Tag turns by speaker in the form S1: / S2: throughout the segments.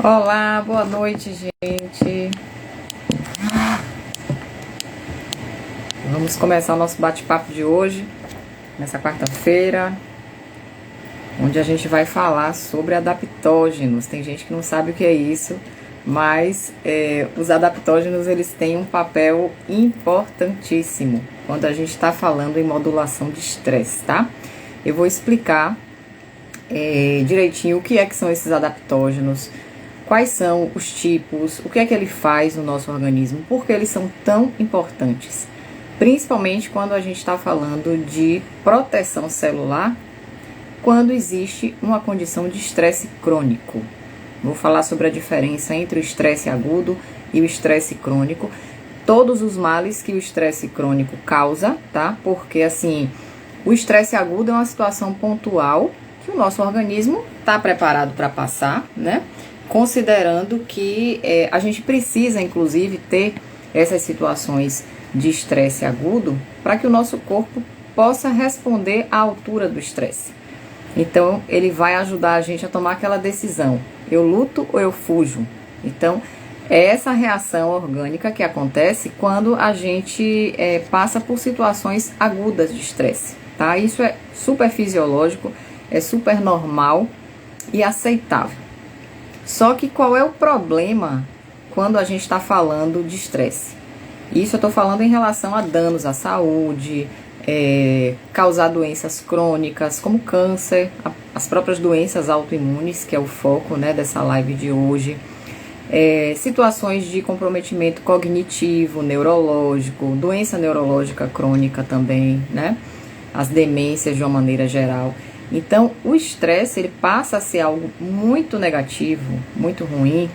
S1: Olá, boa noite, gente. Vamos começar o nosso bate-papo de hoje, nessa quarta-feira, onde a gente vai falar sobre adaptógenos. Tem gente que não sabe o que é isso, mas os adaptógenos eles têm um papel importantíssimo quando a gente está falando em modulação de estresse, tá? Eu vou explicar direitinho o que são esses adaptógenos. Quais são os tipos, o que é que ele faz no nosso organismo, por que eles são tão importantes? Principalmente quando a gente está falando de proteção celular, quando existe uma condição de estresse crônico. Vou falar sobre a diferença entre o estresse agudo e o estresse crônico. Todos os males que o estresse crônico causa, tá? Porque assim, o estresse agudo é uma situação pontual que o nosso organismo está preparado para passar, né? Considerando que a gente precisa, inclusive, ter essas situações de estresse agudo para que o nosso corpo possa responder à altura do estresse. Então, ele vai ajudar a gente a tomar aquela decisão: eu luto ou eu fujo? Então, é essa reação orgânica que acontece quando a gente passa por situações agudas de estresse, tá? Isso é super fisiológico, é super normal e aceitável. Só que qual é o problema quando a gente está falando de estresse? Isso eu estou falando em relação a danos à saúde, causar doenças crônicas como câncer, as próprias doenças autoimunes, que é o foco, né, dessa live de hoje, situações de comprometimento cognitivo, neurológico, doença neurológica crônica também, né, as demências de uma maneira geral. Então, o estresse ele passa a ser algo muito negativo, muito ruim,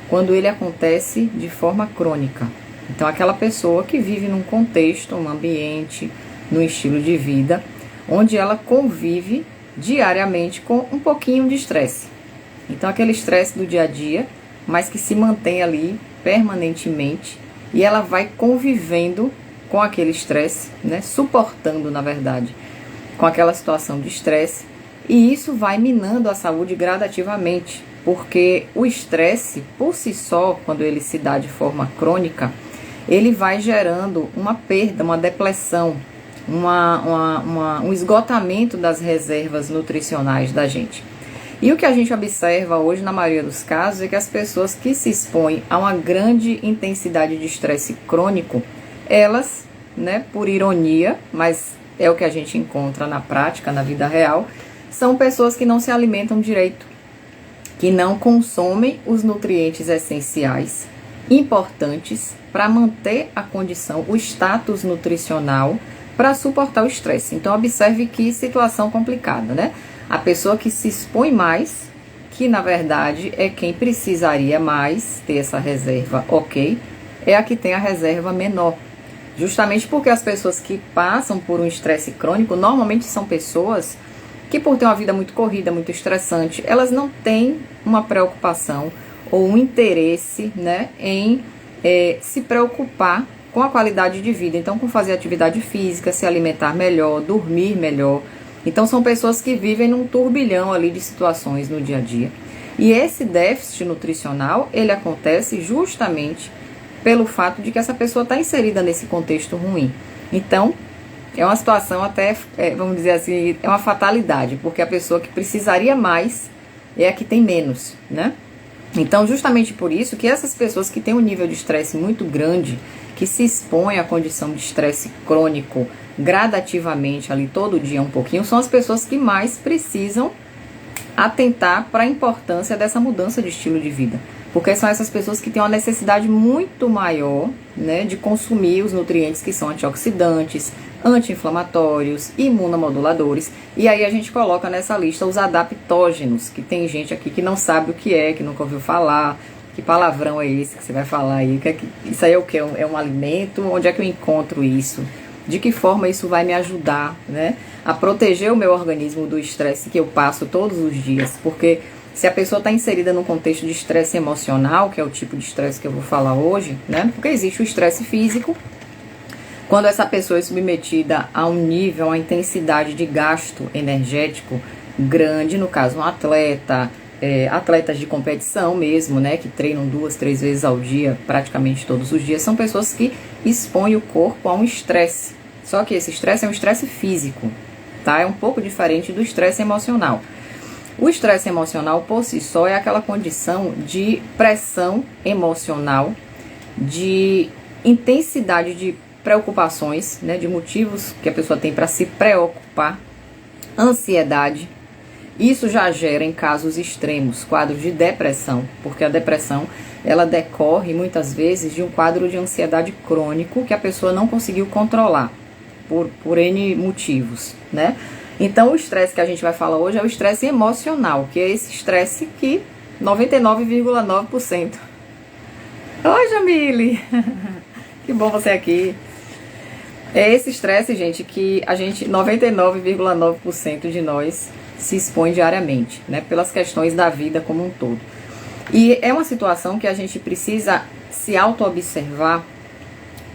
S1: quando ele acontece de forma crônica. Então, aquela pessoa que vive num contexto, num ambiente, num estilo de vida, onde ela convive diariamente com um pouquinho de estresse. Então, aquele estresse do dia a dia, mas que se mantém ali permanentemente, e ela vai convivendo com aquele estresse, né, suportando, na verdade, com aquela situação de estresse, e isso vai minando a saúde gradativamente, porque o estresse, por si só, quando ele se dá de forma crônica, ele vai gerando uma perda, uma depleção, um esgotamento das reservas nutricionais da gente. E o que a gente observa hoje, na maioria dos casos, é que as pessoas que se expõem a uma grande intensidade de estresse crônico, elas, né, por ironia, mas é o que a gente encontra na prática, na vida real, são pessoas que não se alimentam direito, que não consomem os nutrientes essenciais, importantes para manter a condição, o status nutricional para suportar o estresse. Então, observe que situação complicada, né? A pessoa que se expõe mais, que na verdade é quem precisaria mais ter essa reserva, ok, é a que tem a reserva menor. Justamente porque as pessoas que passam por um estresse crônico, normalmente são pessoas que, por ter uma vida muito corrida, muito estressante, elas não têm uma preocupação ou um interesse, né, em se preocupar com a qualidade de vida. Então, com fazer atividade física, se alimentar melhor, dormir melhor. Então, são pessoas que vivem num turbilhão ali de situações no dia a dia. E esse déficit nutricional, ele acontece justamente pelo fato de que essa pessoa está inserida nesse contexto ruim. Então, é uma situação até, vamos dizer assim, é uma fatalidade, porque a pessoa que precisaria mais é a que tem menos, né? Então, justamente por isso que essas pessoas que têm um nível de estresse muito grande, que se expõem à condição de estresse crônico gradativamente ali todo dia um pouquinho, são as pessoas que mais precisam atentar para a importância dessa mudança de estilo de vida. Porque são essas pessoas que têm uma necessidade muito maior, né, de consumir os nutrientes que são antioxidantes, anti-inflamatórios, imunomoduladores. E aí a gente coloca nessa lista os adaptógenos, que tem gente aqui que não sabe o que é, que nunca ouviu falar. Que palavrão é esse que você vai falar aí? Isso aí é o quê? É um alimento? Onde é que eu encontro isso? De que forma isso vai me ajudar, né, a proteger o meu organismo do estresse que eu passo todos os dias? Porque se a pessoa está inserida num contexto de estresse emocional, que é o tipo de estresse que eu vou falar hoje, né? Porque existe o estresse físico, quando essa pessoa é submetida a um nível, a uma intensidade de gasto energético grande, no caso um atleta, atletas de competição mesmo, né, que treinam 2, 3 vezes ao dia, praticamente todos os dias, são pessoas que expõem o corpo a um estresse. Só que esse estresse é um estresse físico, tá? É um pouco diferente do estresse emocional. O estresse emocional, por si só, é aquela condição de pressão emocional, de intensidade de preocupações, né, de motivos que a pessoa tem para se preocupar, ansiedade. Isso já gera, em casos extremos, quadros de depressão, porque a depressão, ela decorre muitas vezes de um quadro de ansiedade crônico que a pessoa não conseguiu controlar por N motivos, né? Então, o estresse que a gente vai falar hoje é o estresse emocional, que é esse estresse que 99,9%. Oi, Jamile! Que bom você aqui. É esse estresse, gente, que a gente, 99,9% de nós se expõe diariamente, né? Pelas questões da vida como um todo. E é uma situação que a gente precisa se auto-observar,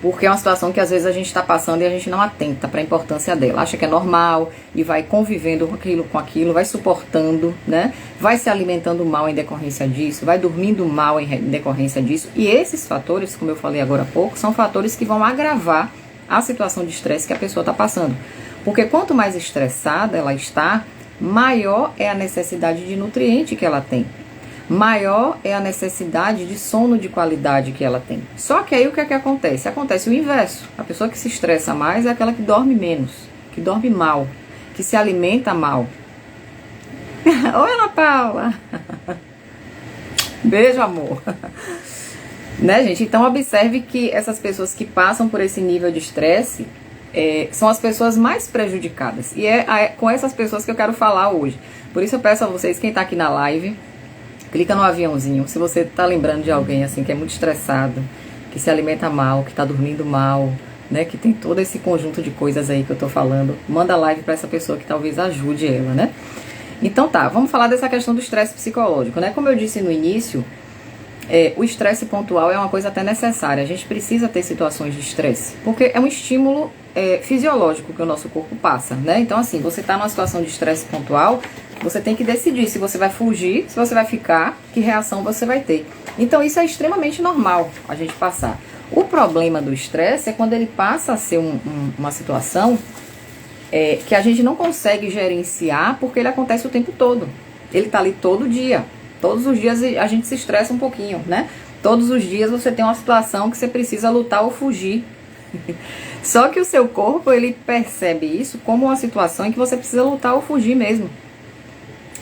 S1: porque é uma situação que às vezes a gente está passando e a gente não atenta para a importância dela. Acha que é normal e vai convivendo com aquilo, vai suportando, né? Vai se alimentando mal em decorrência disso, vai dormindo mal em decorrência disso. E esses fatores, como eu falei agora há pouco, são fatores que vão agravar a situação de estresse que a pessoa está passando. Porque quanto mais estressada ela está, maior é a necessidade de nutriente que ela tem. Maior é a necessidade de sono de qualidade que ela tem. Só que aí o que é que acontece? Acontece o inverso. A pessoa que se estressa mais é aquela que dorme menos, que dorme mal, que se alimenta mal. Oi, Ana Paula! Beijo, amor! Né, gente? Então observe que essas pessoas que passam por esse nível de estresse são as pessoas mais prejudicadas. E é com essas pessoas que eu quero falar hoje. Por isso eu peço a vocês, quem tá aqui na live, clica no aviãozinho. Se você tá lembrando de alguém assim que é muito estressado, que se alimenta mal, que tá dormindo mal, né, que tem todo esse conjunto de coisas aí que eu tô falando, manda live para essa pessoa que talvez ajude ela, né? Então tá, vamos falar dessa questão do estresse psicológico, né? Como eu disse no início, o estresse pontual é uma coisa até necessária. A gente precisa ter situações de estresse, porque é um estímulo fisiológico que o nosso corpo passa, né? Então assim, você tá numa situação de estresse pontual, você tem que decidir se você vai fugir, se você vai ficar, que reação você vai ter. Então isso é extremamente normal a gente passar. O problema do estresse é quando ele passa a ser uma situação que a gente não consegue gerenciar, porque ele acontece o tempo todo. Ele tá ali todo dia. Todos os dias a gente se estressa um pouquinho, né? Todos os dias você tem uma situação que você precisa lutar ou fugir. Só que o seu corpo, ele percebe isso como uma situação em que você precisa lutar ou fugir mesmo.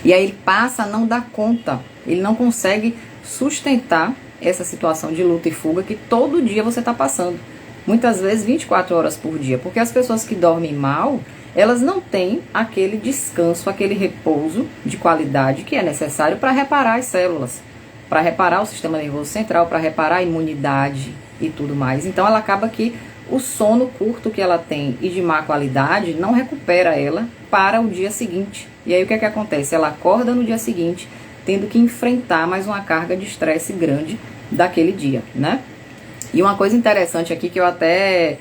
S1: E aí ele passa a não dar conta. Ele não consegue sustentar essa situação de luta e fuga que todo dia você está passando. Muitas vezes 24 horas por dia. Porque as pessoas que dormem mal, elas não têm aquele descanso, aquele repouso de qualidade que é necessário para reparar as células, para reparar o sistema nervoso central, para reparar a imunidade e tudo mais. Então ela acaba que o sono curto que ela tem e de má qualidade não recupera ela para o dia seguinte. E aí o que é que acontece? Ela acorda no dia seguinte tendo que enfrentar mais uma carga de estresse grande daquele dia, né? E uma coisa interessante aqui que eu até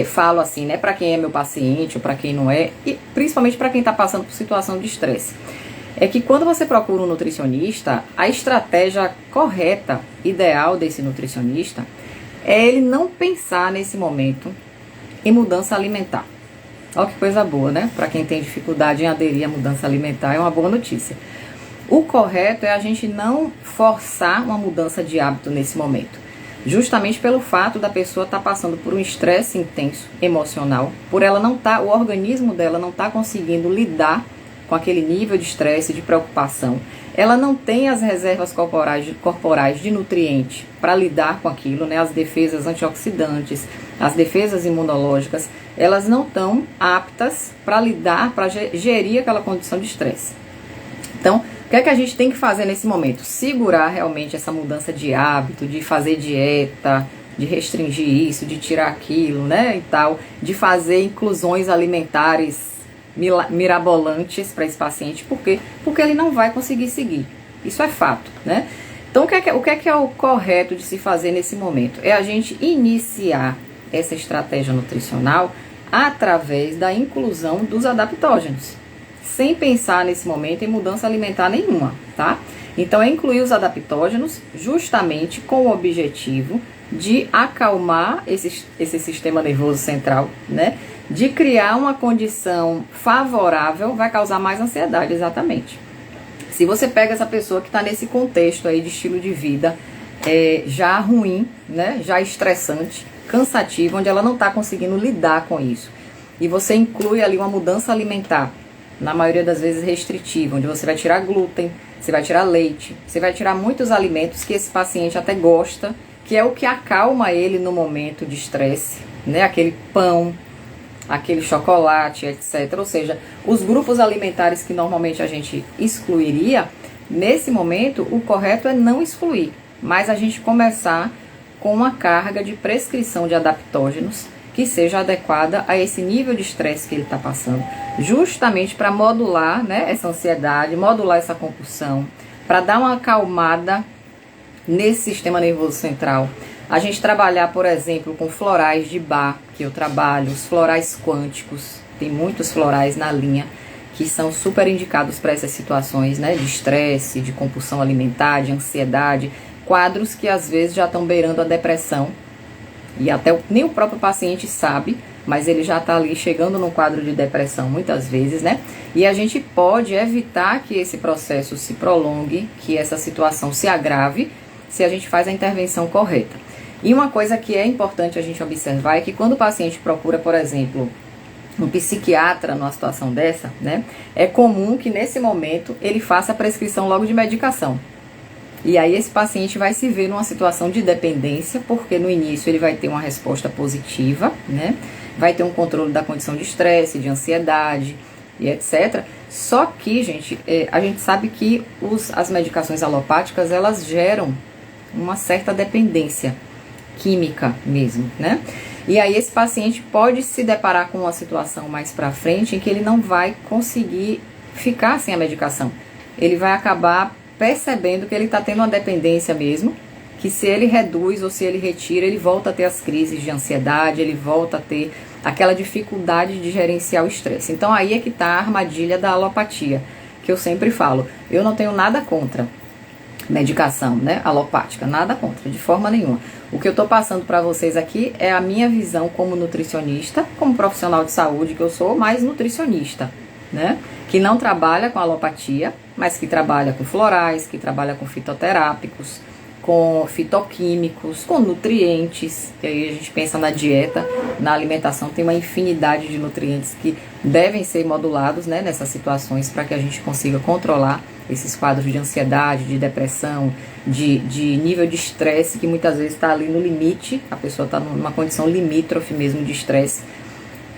S1: falo assim, né, para quem é meu paciente ou para quem não é, e principalmente para quem está passando por situação de estresse, é que quando você procura um nutricionista, a estratégia correta, ideal desse nutricionista, é ele não pensar nesse momento em mudança alimentar. Olha que coisa boa, né? Para quem tem dificuldade em aderir à mudança alimentar, é uma boa notícia. O correto é a gente não forçar uma mudança de hábito nesse momento. Justamente pelo fato da pessoa estar passando por um estresse intenso, emocional, por ela não estar, o organismo dela não estar conseguindo lidar com aquele nível de estresse, de preocupação. Ela não tem as reservas corporais de nutriente para lidar com aquilo, né? As defesas antioxidantes, as defesas imunológicas, elas não estão aptas para lidar, para gerir aquela condição de estresse. Então, o que é que a gente tem que fazer nesse momento? Segurar realmente essa mudança de hábito, de fazer dieta, de restringir isso, de tirar aquilo, né, e tal, de fazer inclusões alimentares mirabolantes para esse paciente. Por quê? Porque ele não vai conseguir seguir. Isso é fato, né? Então, o que é o correto de se fazer nesse momento? É a gente iniciar essa estratégia nutricional através da inclusão dos adaptógenos. sem pensar nesse momento em mudança alimentar nenhuma, tá? Então é incluir os adaptógenos justamente com o objetivo de acalmar esse sistema nervoso central, né? De criar uma condição favorável, vai causar mais ansiedade, exatamente. Se você pega essa pessoa que está nesse contexto aí de estilo de vida já ruim, né? Já estressante, cansativo, onde ela não está conseguindo lidar com isso, e você inclui ali uma mudança alimentar, na maioria das vezes restritiva, onde você vai tirar glúten, você vai tirar leite, você vai tirar muitos alimentos que esse paciente até gosta, que é o que acalma ele no momento de estresse, né? Aquele pão, aquele chocolate, etc. Ou seja, os grupos alimentares que normalmente a gente excluiria, nesse momento o correto é não excluir, mas a gente começar com uma carga de prescrição de adaptógenos que seja adequada a esse nível de estresse que ele está passando, justamente para modular, né, essa ansiedade, modular essa compulsão, para dar uma acalmada nesse sistema nervoso central. A gente trabalhar, por exemplo, com florais de Bach, que eu trabalho, os florais quânticos, tem muitos florais na linha que são super indicados para essas situações, né, de estresse, de compulsão alimentar, de ansiedade, quadros que às vezes já estão beirando a depressão, e até nem o próprio paciente sabe, mas ele já está ali chegando num quadro de depressão muitas vezes, né? E a gente pode evitar que esse processo se prolongue, que essa situação se agrave, se a gente faz a intervenção correta. E uma coisa que é importante a gente observar é que quando o paciente procura, por exemplo, um psiquiatra numa situação dessa, né? É comum que nesse momento ele faça a prescrição logo de medicação. E aí esse paciente vai se ver numa situação de dependência, porque no início ele vai ter uma resposta positiva, né? Vai ter um controle da condição de estresse, de ansiedade e etc. Só que, gente, a gente sabe que as medicações alopáticas, elas geram uma certa dependência química mesmo, né? E aí esse paciente pode se deparar com uma situação mais pra frente em que ele não vai conseguir ficar sem a medicação. Ele vai acabar percebendo que ele está tendo uma dependência mesmo, que se ele reduz ou se ele retira, ele volta a ter as crises de ansiedade, ele volta a ter aquela dificuldade de gerenciar o estresse. Então aí é que está a armadilha da alopatia, que eu sempre falo, eu não tenho nada contra medicação, né, alopática, nada contra, de forma nenhuma. O que eu estou passando para vocês aqui é a minha visão como nutricionista, como profissional de saúde que eu sou, mais nutricionista, né, que não trabalha com alopatia, mas que trabalha com florais, que trabalha com fitoterápicos, com fitoquímicos, com nutrientes, que aí a gente pensa na dieta, na alimentação, tem uma infinidade de nutrientes que devem ser modulados, né, nessas situações para que a gente consiga controlar esses quadros de ansiedade, de depressão, de nível de estresse, que muitas vezes está ali no limite, a pessoa está numa condição limítrofe mesmo de estresse,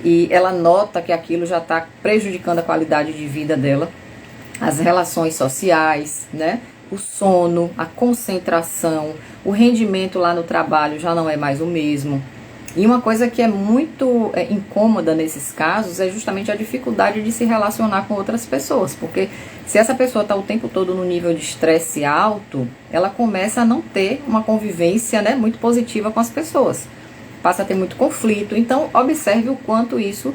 S1: e ela nota que aquilo já está prejudicando a qualidade de vida dela, as relações sociais, né? O sono, a concentração, o rendimento lá no trabalho já não é mais o mesmo. E uma coisa que é muito incômoda nesses casos é justamente a dificuldade de se relacionar com outras pessoas, porque se essa pessoa está o tempo todo no nível de estresse alto, ela começa a não ter uma convivência, né, muito positiva com as pessoas, passa a ter muito conflito. Então observe o quanto isso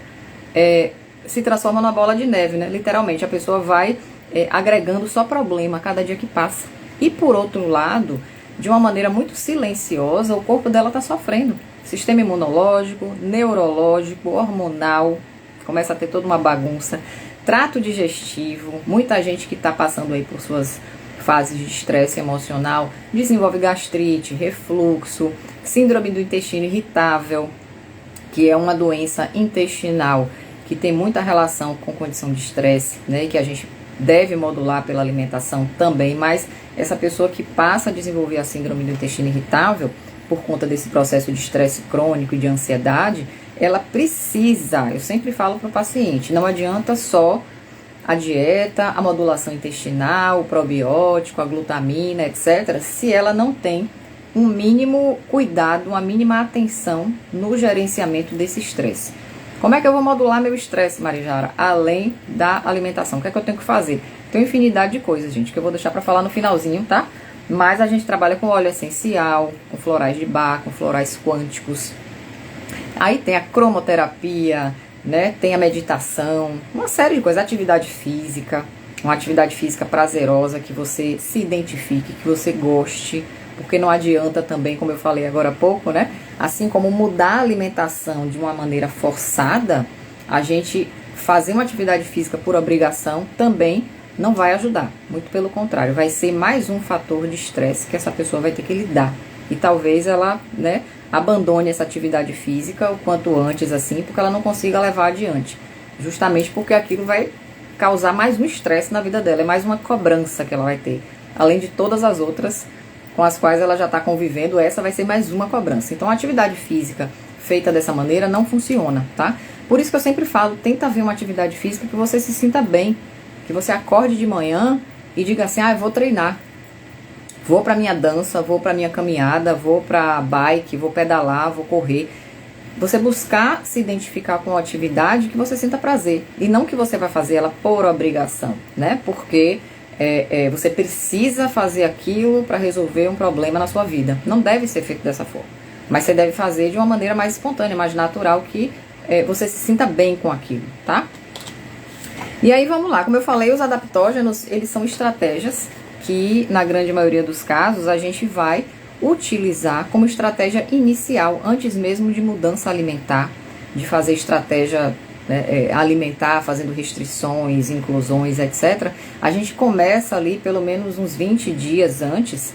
S1: se transforma numa bola de neve, né? Literalmente a pessoa vai agregando só problema a cada dia que passa. E por outro lado, de uma maneira muito silenciosa, o corpo dela está sofrendo. Sistema imunológico, neurológico, hormonal, começa a ter toda uma bagunça. Trato digestivo, muita gente que está passando aí por suas fases de estresse emocional, desenvolve gastrite, refluxo, síndrome do intestino irritável, que é uma doença intestinal que tem muita relação com condição de estresse, né, e que a gente deve modular pela alimentação também, mas essa pessoa que passa a desenvolver a síndrome do intestino irritável, por conta desse processo de estresse crônico e de ansiedade, ela precisa, eu sempre falo para o paciente, não adianta só a dieta, a modulação intestinal, o probiótico, a glutamina, etc., se ela não tem um mínimo cuidado, uma mínima atenção no gerenciamento desse estresse. Como é que eu vou modular meu estresse, Marijara? Além da alimentação, o que é que eu tenho que fazer? Tem uma infinidade de coisas, gente, que eu vou deixar para falar no finalzinho, tá? Mas a gente trabalha com óleo essencial, com florais de Bach, com florais quânticos. Aí tem a cromoterapia, né? Tem a meditação, uma série de coisas, atividade física, uma atividade física prazerosa que você se identifique, que você goste, porque não adianta também, como eu falei agora há pouco, né? Assim como mudar a alimentação de uma maneira forçada, a gente fazer uma atividade física por obrigação também não vai ajudar. Muito pelo contrário, vai ser mais um fator de estresse que essa pessoa vai ter que lidar. E talvez ela, né, abandone essa atividade física o quanto antes, assim, porque ela não consiga levar adiante. Justamente porque aquilo vai causar mais um estresse na vida dela, é mais uma cobrança que ela vai ter. Além de todas as outras com as quais ela já está convivendo, essa vai ser mais uma cobrança. Então a atividade física feita dessa maneira não funciona, tá? Por isso que eu sempre falo, tenta ver uma atividade física que você se sinta bem, que você acorde de manhã e diga assim, eu vou treinar, vou pra minha dança, vou pra minha caminhada, vou pra bike, vou pedalar, vou correr. Você buscar se identificar com uma atividade que você sinta prazer, e não que você vai fazer ela por obrigação, né? Porque você precisa fazer aquilo para resolver um problema na sua vida. Não deve ser feito dessa forma, mas você deve fazer de uma maneira mais espontânea, mais natural, que você se sinta bem com aquilo, tá? E aí vamos lá, como eu falei, os adaptógenos, eles são estratégias que, na grande maioria dos casos, a gente vai utilizar como estratégia inicial, antes mesmo de mudança alimentar, de fazer estratégia, né, alimentar, fazendo restrições, inclusões, etc. A gente começa ali pelo menos uns 20 dias antes,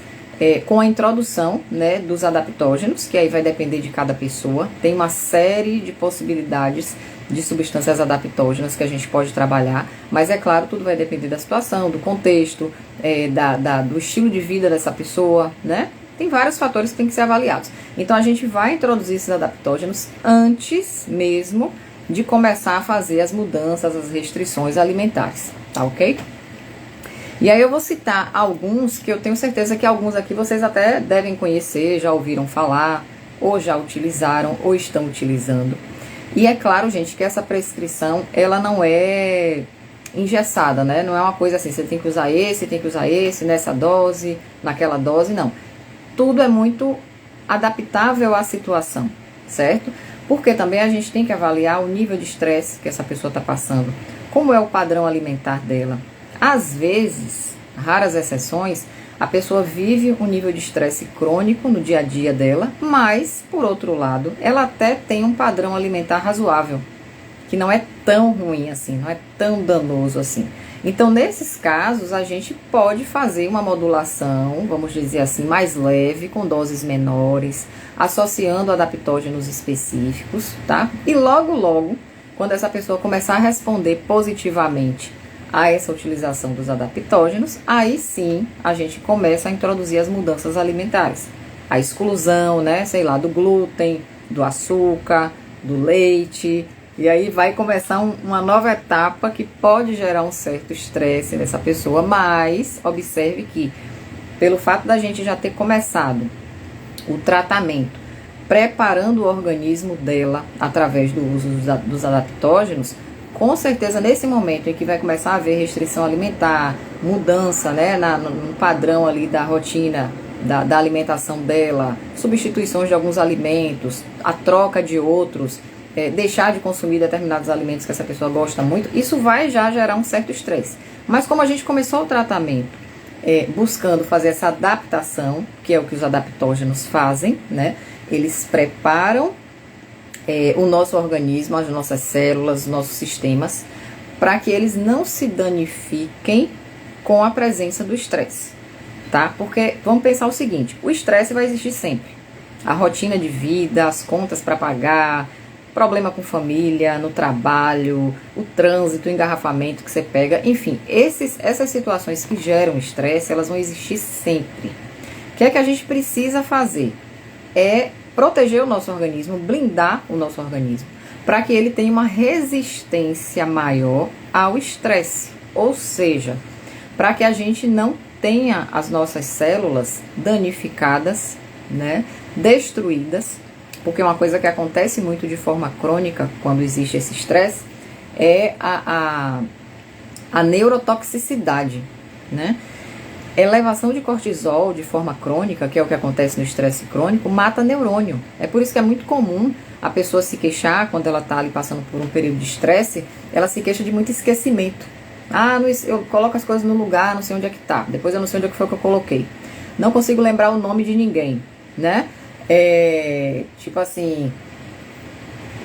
S1: com a introdução, né, dos adaptógenos, que aí vai depender de cada pessoa. Tem uma série de possibilidades de substâncias adaptógenas que a gente pode trabalhar, mas é claro, tudo vai depender da situação, do contexto, do estilo de vida dessa pessoa, né? Tem vários fatores que tem que ser avaliados. Então a gente vai introduzir esses adaptógenos antes mesmo de começar a fazer as mudanças, as restrições alimentares, tá ok? E aí eu vou citar alguns que eu tenho certeza que alguns aqui vocês até devem conhecer, já ouviram falar, ou já utilizaram, ou estão utilizando. E é claro, gente, que essa prescrição, ela não é engessada, né? Não é uma coisa assim, você tem que usar esse, nessa dose, naquela dose, não. Tudo é muito adaptável à situação, certo? Porque também a gente tem que avaliar o nível de estresse que essa pessoa está passando, como é o padrão alimentar dela. Às vezes, raras exceções, a pessoa vive um nível de estresse crônico no dia a dia dela, mas, por outro lado, ela até tem um padrão alimentar razoável, que não é tão ruim assim, não é tão danoso assim. Então, nesses casos, a gente pode fazer uma modulação, vamos dizer assim, mais leve, com doses menores, associando adaptógenos específicos, tá? E logo, quando essa pessoa começar a responder positivamente a essa utilização dos adaptógenos, aí sim a gente começa a introduzir as mudanças alimentares. A exclusão, né, sei lá, do glúten, do açúcar, do leite, e aí vai começar uma nova etapa que pode gerar um certo estresse nessa pessoa, mas observe que, pelo fato da gente já ter começado o tratamento, preparando o organismo dela através do uso dos adaptógenos, com certeza, nesse momento em que vai começar a haver restrição alimentar, mudança, né, no padrão ali da rotina da alimentação dela, substituições de alguns alimentos, a troca de outros, deixar de consumir determinados alimentos que essa pessoa gosta muito, isso vai já gerar um certo estresse. Mas como a gente começou o tratamento buscando fazer essa adaptação, que é o que os adaptógenos fazem, né, eles preparam o nosso organismo, as nossas células, os nossos sistemas, para que eles não se danifiquem com a presença do estresse, tá? Porque vamos pensar o seguinte, o estresse vai existir sempre. A rotina de vida, as contas para pagar, problema com família, no trabalho, o trânsito, o engarrafamento que você pega, enfim, essas situações que geram estresse, elas vão existir sempre. O que é que a gente precisa fazer? Proteger o nosso organismo, blindar o nosso organismo, para que ele tenha uma resistência maior ao estresse. Ou seja, para que a gente não tenha as nossas células danificadas, né, destruídas, porque uma coisa que acontece muito de forma crônica quando existe esse estresse é a neurotoxicidade, né? Elevação de cortisol de forma crônica, que é o que acontece no estresse crônico, mata neurônio. É por isso que é muito comum a pessoa se queixar, quando ela está ali passando por um período de estresse, ela se queixa de muito esquecimento. Ah, eu coloco as coisas no lugar, não sei onde é que tá. Depois eu não sei onde é que foi que eu coloquei. Não consigo lembrar o nome de ninguém, né? Tipo assim,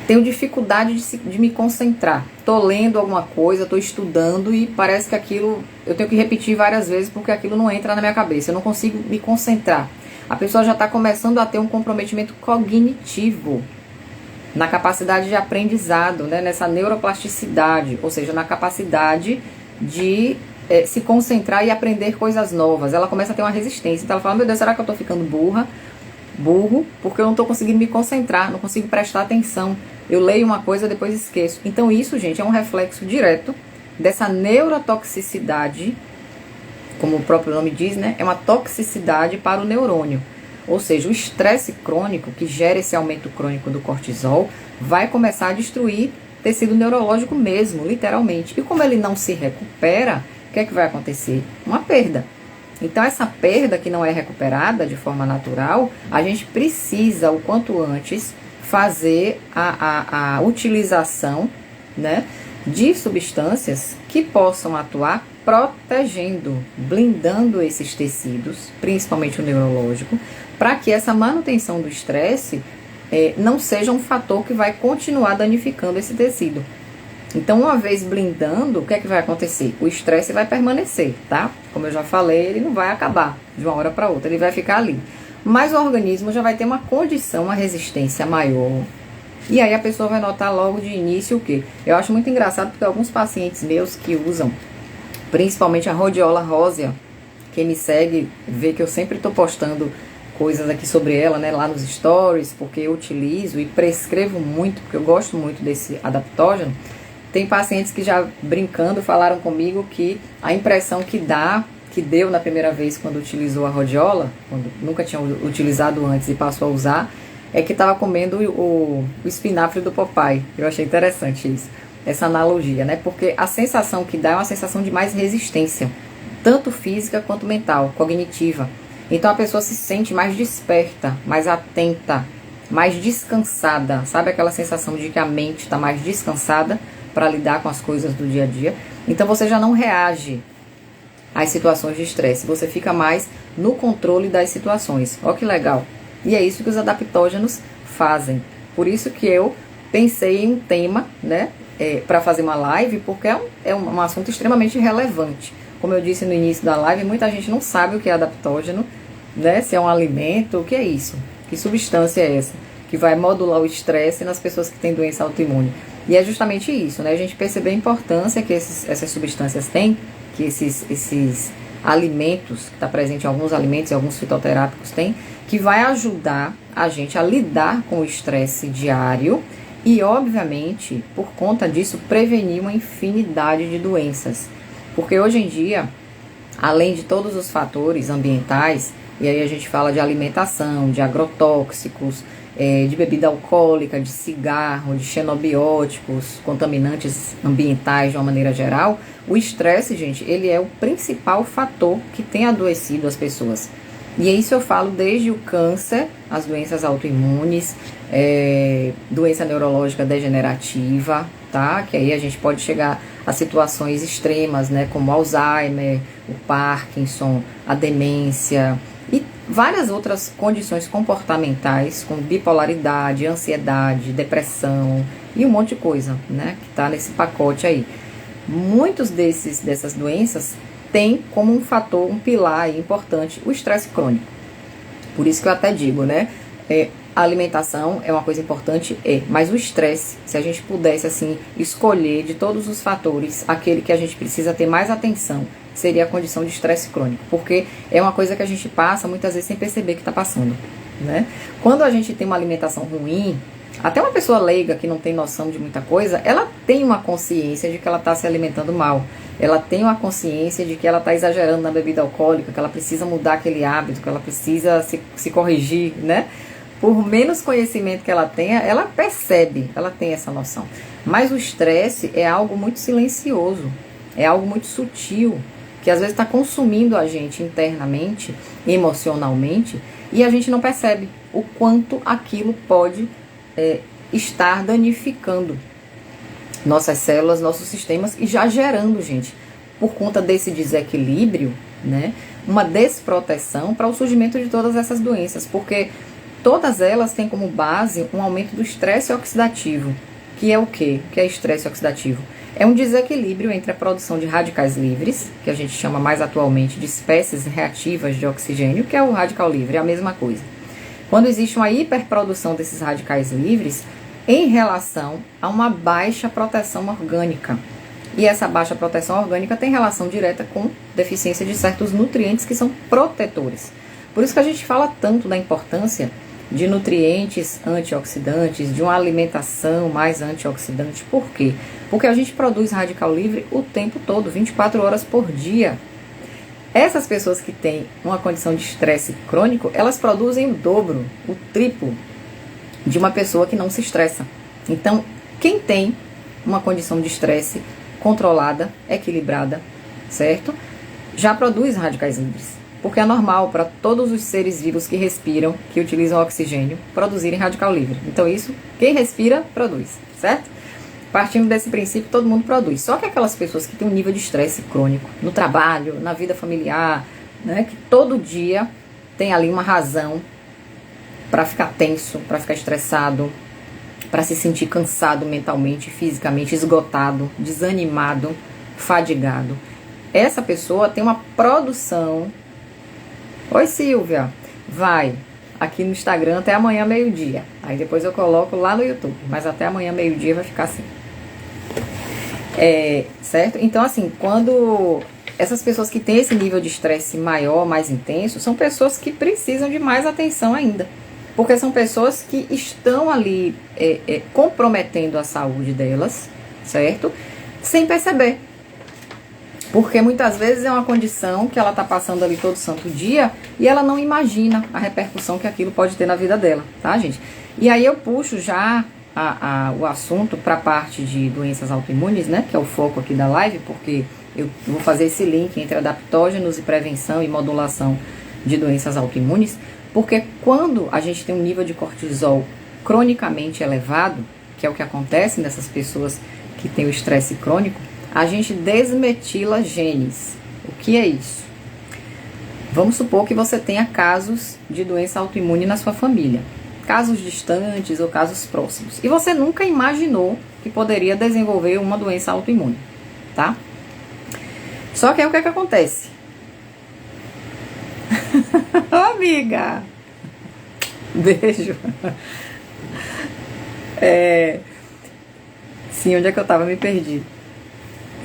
S1: tenho dificuldade de me concentrar. Tô lendo alguma coisa, tô estudando e parece que aquilo eu tenho que repetir várias vezes porque aquilo não entra na minha cabeça. Eu não consigo me concentrar. A pessoa já está começando a ter um comprometimento cognitivo na capacidade de aprendizado, né? Nessa neuroplasticidade, ou seja, na capacidade de se concentrar e aprender coisas novas. Ela começa a ter uma resistência. Então ela fala, meu Deus, será que eu tô ficando burro, porque eu não tô conseguindo me concentrar, não consigo prestar atenção. Eu leio uma coisa, depois esqueço. Então isso, gente, é um reflexo direto dessa neurotoxicidade, como o próprio nome diz, né? É uma toxicidade para o neurônio. Ou seja, o estresse crônico, que gera esse aumento crônico do cortisol, vai começar a destruir tecido neurológico mesmo, literalmente. E como ele não se recupera, o que é que vai acontecer? Uma perda. Então essa perda que não é recuperada de forma natural, a gente precisa, o quanto antes, fazer a utilização, né, de substâncias que possam atuar protegendo, blindando esses tecidos, principalmente o neurológico, para que essa manutenção do estresse não seja um fator que vai continuar danificando esse tecido. Então, uma vez blindando, o que é que vai acontecer? O estresse vai permanecer, tá? Como eu já falei, ele não vai acabar de uma hora para outra, ele vai ficar ali. Mas o organismo já vai ter uma condição, uma resistência maior. E aí a pessoa vai notar logo de início o quê? Eu acho muito engraçado porque alguns pacientes meus que usam, principalmente a rhodiola rósea, quem me segue vê que eu sempre estou postando coisas aqui sobre ela, né, lá nos stories, porque eu utilizo e prescrevo muito, porque eu gosto muito desse adaptógeno. Tem pacientes que já brincando falaram comigo que a impressão que deu na primeira vez quando utilizou a rhodiola, quando nunca tinha utilizado antes e passou a usar, é que estava comendo o espinafre do Popeye. Eu achei interessante isso, essa analogia, né? Porque a sensação que dá é uma sensação de mais resistência, tanto física quanto mental, cognitiva. Então a pessoa se sente mais desperta, mais atenta, mais descansada. Sabe aquela sensação de que a mente está mais descansada para lidar com as coisas do dia a dia? Então você já não reage às situações de estresse, você fica mais no controle das situações. Olha que legal. E é isso que os adaptógenos fazem. Por isso que eu pensei em um tema, né, para fazer uma live, porque é um assunto extremamente relevante. Como eu disse no início da live, muita gente não sabe o que é adaptógeno, né, se é um alimento, o que é isso? Que substância é essa? Que vai modular o estresse nas pessoas que têm doença autoimune. E é justamente isso, né? A gente perceber a importância que essas substâncias têm, que esses alimentos, que está presente em alguns alimentos e alguns fitoterápicos têm, que vai ajudar a gente a lidar com o estresse diário e, obviamente, por conta disso, prevenir uma infinidade de doenças. Porque hoje em dia, além de todos os fatores ambientais, e aí a gente fala de alimentação, de agrotóxicos, de bebida alcoólica, de cigarro, de xenobióticos, contaminantes ambientais de uma maneira geral, o estresse, gente, ele é o principal fator que tem adoecido as pessoas. E isso eu falo desde o câncer, as doenças autoimunes, doença neurológica degenerativa, tá? Que aí a gente pode chegar a situações extremas, né? Como Alzheimer, o Parkinson, a demência e várias outras condições comportamentais, como bipolaridade, ansiedade, depressão e um monte de coisa, né? Que tá nesse pacote aí. Muitos dessas doenças têm como um fator, um pilar importante, o estresse crônico. Por isso que eu até digo, né? A alimentação é uma coisa importante, mas o estresse, se a gente pudesse, assim, escolher de todos os fatores, aquele que a gente precisa ter mais atenção, seria a condição de estresse crônico, porque é uma coisa que a gente passa muitas vezes sem perceber que está passando, né? Quando a gente tem uma alimentação ruim, até uma pessoa leiga que não tem noção de muita coisa, ela tem uma consciência de que ela está se alimentando mal. Ela tem uma consciência de que ela está exagerando na bebida alcoólica, que ela precisa mudar aquele hábito, que ela precisa se corrigir, né? Por menos conhecimento que ela tenha, ela percebe, ela tem essa noção. Mas o estresse é algo muito silencioso, é algo muito sutil, que às vezes está consumindo a gente internamente, emocionalmente, e a gente não percebe o quanto aquilo pode estar danificando nossas células, nossos sistemas, e já gerando, gente, por conta desse desequilíbrio, né, uma desproteção para o surgimento de todas essas doenças, porque todas elas têm como base um aumento do estresse oxidativo, que é o quê? O que é estresse oxidativo? É um desequilíbrio entre a produção de radicais livres, que a gente chama mais atualmente de espécies reativas de oxigênio, que é o radical livre, é a mesma coisa. Quando existe uma hiperprodução desses radicais livres, em relação a uma baixa proteção orgânica. E essa baixa proteção orgânica tem relação direta com deficiência de certos nutrientes que são protetores. Por isso que a gente fala tanto da importância de nutrientes antioxidantes, de uma alimentação mais antioxidante. Por quê? Porque a gente produz radical livre o tempo todo, 24 horas por dia. Essas pessoas que têm uma condição de estresse crônico, elas produzem o dobro, o triplo de uma pessoa que não se estressa. Então, quem tem uma condição de estresse controlada, equilibrada, certo? Já produz radicais livres. Porque é normal para todos os seres vivos que respiram, que utilizam oxigênio, produzirem radical livre. Então isso, quem respira, produz, certo? Partindo desse princípio, todo mundo produz. Só que aquelas pessoas que têm um nível de estresse crônico, no trabalho, na vida familiar, né, que todo dia tem ali uma razão para ficar tenso, para ficar estressado, para se sentir cansado mentalmente, fisicamente, esgotado, desanimado, fadigado. Essa pessoa tem uma produção... Oi, Silvia. Vai aqui no Instagram até amanhã meio-dia. Aí depois eu coloco lá no YouTube. Mas até amanhã meio-dia vai ficar assim. Certo? Então, assim, quando essas pessoas que têm esse nível de estresse maior, mais intenso, são pessoas que precisam de mais atenção ainda. Porque são pessoas que estão ali comprometendo a saúde delas, certo? Sem perceber. Porque muitas vezes é uma condição que ela está passando ali todo santo dia e ela não imagina a repercussão que aquilo pode ter na vida dela, tá, gente? E aí eu puxo já o assunto para a parte de doenças autoimunes, né? Que é o foco aqui da live, porque eu vou fazer esse link entre adaptógenos e prevenção e modulação de doenças autoimunes. Porque quando a gente tem um nível de cortisol cronicamente elevado, que é o que acontece nessas pessoas que têm o estresse crônico, a gente desmetila genes. O que é isso? Vamos supor que você tenha casos de doença autoimune na sua família. Casos distantes ou casos próximos. E você nunca imaginou que poderia desenvolver uma doença autoimune, tá? Só que aí o que é que acontece? Amiga! Beijo! Sim, onde é que eu tava? Me perdi.